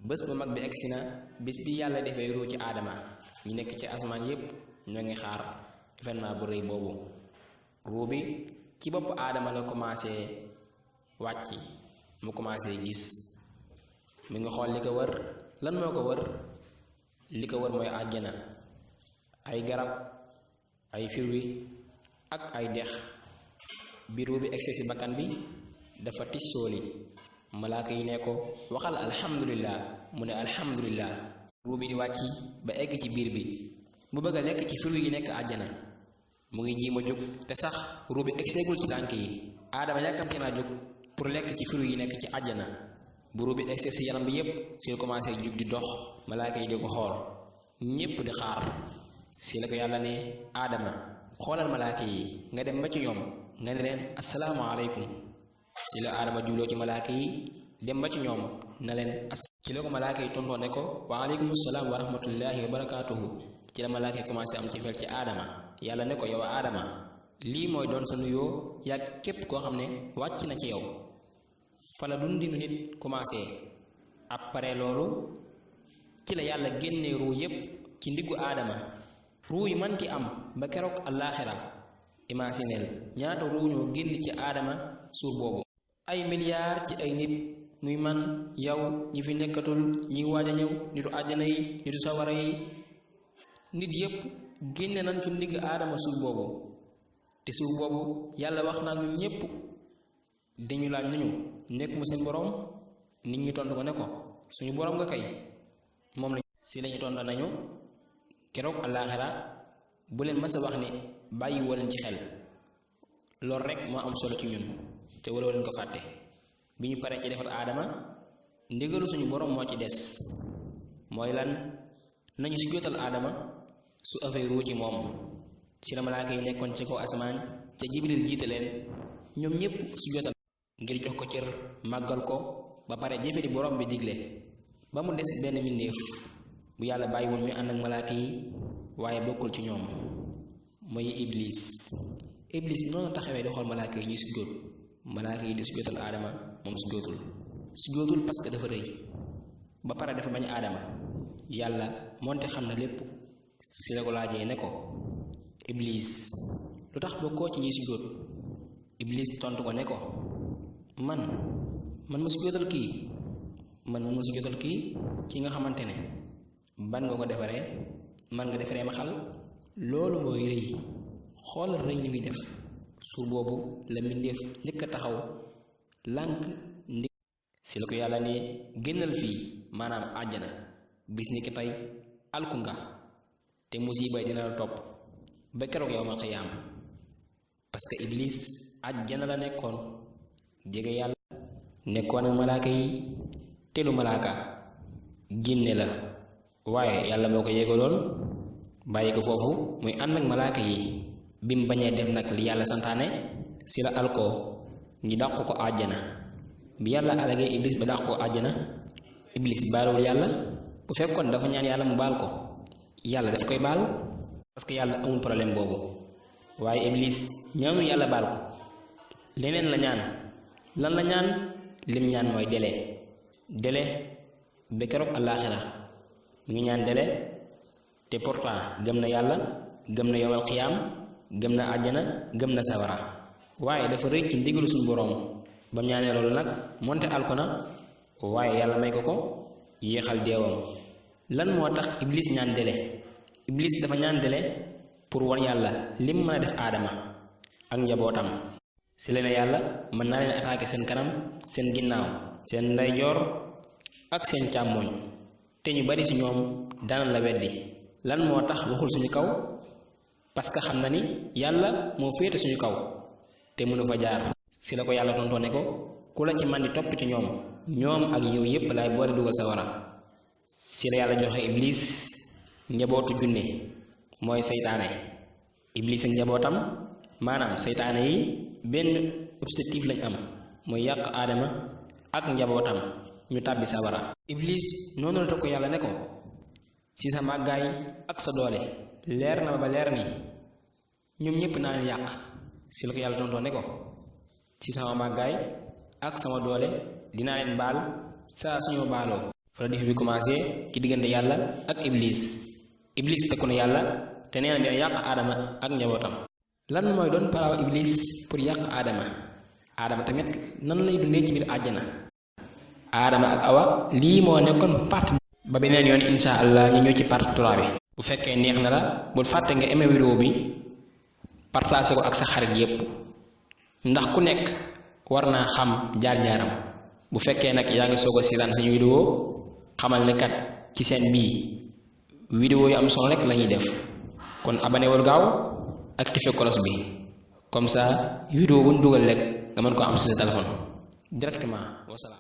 bés bu mag bi egsi na bis bi yàlla defee ruu ci aadama ñi nekk ci asmaan yépp ñoo ngi xaar événement bu rëy boobu. ruu bi ci bopp aadama la commencé wàcc, mu commencé gis, mi ngi xool li ko wër. lan moo ko wër? li ko wër mooy àjjana, ay garab, ay firwi ak ay dex. bi ruu bi egsi ci bakkan bi dafa tis sooli, malaaka yi ne ko waxal alhamdulillah, mu ne alhamdulillah. ruu bi di wàcc ba egg ci biir bi, mu bëgg a lekk ci firwi yi nekk àjjana. mu ngi jiima jóg te sax ruu bi egseegul ci tànk yi. aadama yàkkamte naa jóg pour lekk ci firwi yi nekk ci àjjana. bu ruu bi egsee ci yaram bi yépp si commencé jóg di dox, malaaka yi di ko xool, ñépp di xaar. si la ko yàlla ne aadama xoolal malaaka yi nga dem ba ci ñoom nga ne leen assalaamu aleykum. si la aadama jubloo ci malaaka yi dem ba ci ñoom na leen ci la ko malaaka yi tontoo ne ko wa aleykum salaam wa rahmatullahi wa barakaatuhu. ci la malaaka yi commencé am ci fel ci aadama. yàlla ne ko yow aadama lii mooy doon sa nuyoo yàgg képp koo xam ne wàcc na ci yow. fala dundinu nit commencé. après loolu ci la yàlla génnee ruu yépp ci ndiggu aadama. ruu yi manti am ba keroog allaaxira. imagineel ñaata ruu ñoo génn ci aadama suur boobu. ay milliards ci ay nit, muy man, yow, ñi fi nekkatul, ñi waaj a ñëw, nitu àjjana yi, nitu sawara yi, nit yépp génne nañ ci ndigg aadama suur boobu. te suur boobu yàlla wax naa ñu ñépp dañu laaj nañu nekk mu seen boroom. nit ñi tontu ko ne ko suñu boroom nga kay. moom la si lañu tontu nañu keroog àllaaxira bu leen mës a wax ne bàyyi woo leen ci xel. loolu rek moo am solo ci ñun te waroo leen ko fàtte. bi ñu paree ci defar aadama, ndigalu suñu boroom moo ci des. mooy lan? nañu si jotal aadama su afee ruu ci moom. ci la malaaka yi nekkoon ci kaw asamaan ca jibril jiite leen, ñoom ñépp su jotal ngir jox ko cër, màggal ko, ba pare jëfe di borom bi digle. ba mu des benn mbindéef bu yàlla bàyyi woon muy ànd ak malaaka yi waaye bokkul ci ñoom, mooy iblis. iblis noonu taxawee di xool malaaka yi ñuy sujjóot, malaaka yi di sujjóotal aadama, moom sujjóotul parce que dafa rëy ba pare dafa bañ aadama. yàlla moonte xam na lépp, si la ko laajee ne ko iblis lu tax bokkoo ci ñuy sujjóot. iblis tontu ko ne ko man ma sujjóotal kii, man ma sujjóotal kii ki nga xamante ne ban nga ko defaree, man nga defaree ma xal. loolu mooy rëy. xoolal rëy li muy def. suur boobu la mbindéef njëkk a taxaw lànk ndig. si la ko yàlla ne génnal fii, maanaam àjjana, bis ni ki tey alku nga te musiba dina la topp ba keroog yawmal qiyaam. parce que iblis àjjana la nekkoon jege yàlla, nekkoon ak malaaka yi te lu malaaka jinne la, waaye yàlla moo ko yégaloon bàyyi ko foofu muy ànd ak malaaka yi. bi mu bañee def nag li yàlla santaane si la alkoo ñi dàq ko àjjana. bi yàlla alagee iblis ba dàq ko àjjana, iblis baalul yàlla. bu fekkoon dafa ñaan yàlla mu baal ko, yàlla daf koy baal parce que yàlla amul problème boobu. waaye iblis ñaanu yàlla baal ko, leneen la ñaan. lan la ñaan? lim ñaan mooy délai ba keroog àllaaxira mu ngi ñaan délai. te pourtant gëm na yàlla, gëm na yawmal qiyaam, gëm na àjjana, gëm na sawara, waaye dafa rëy ci ndigalu suñu boroom. ba mu ñaanee loolu nag moonte alko na, waaye yàlla may ko yéexal deewam. lan moo tax iblis ñaan délai? iblis dafa ñaan délai pour wan yàlla lim mën a def aadama ak njabootam. si la ne yàlla mën naa leen attaquer seen kanam, seen ginnaaw, seen ndeyjoor ak seen càmmooñ, te ñu bari ci ñoom daan la weddi. lan moo tax waxul suñu kaw? parce que xam na ni yàlla moo féete suñu kaw te mënu fa jaar. si la ko yàlla tontoo ne ko ku la ci man di topp ci ñoom ak yow yépp laay boole dugal sawara. si la yàlla joxe iblis njabootu junne, mooy seytaane. iblis ak njabootam, maanaam seytaane yi, benn objectif lañ am, mooy yàq aadama ak njabootam ñu tàbbi sawara. iblis noonu la ko yàlla ne ko ci sa màggaay ak sa doole leer na ba leer ni ñoom ñépp naa leen yàq. si la ko yàlla tontoo ne ko ci sama màggaay ak sama doole dinaa leen baal saa suñu baaloo. wala défi bi commencé ci diggante yàlla ak iblis. Iblis tëkku na yàlla te nee na dina yàq aadama ak njabootam. lan mooy doon paraaw iblis pour yàq aadama? aadama tamit nan lay dundee ci biir àjjana? aadama ak awa lii moo nekkoon partie ba beneen yoon insha allah ñu ñëw ci partie 3 bi. bu fekkee neex na la bul fàtte nga aimé vidéo bi partagé ko ak sa xarit yépp ndax ku nekk war naa xam jaar-jaaram. bu fekkee nag yaa ngi soog a seetaan suñu vidéo xamal ne kat ci seen bii vidéo yu am solo rek lañuy def kon abonné wul gaaw activé cloche bi comme ça vidéo bu ñu dugal rek nga mën ko am ci sa téléphone directement. wasalaam.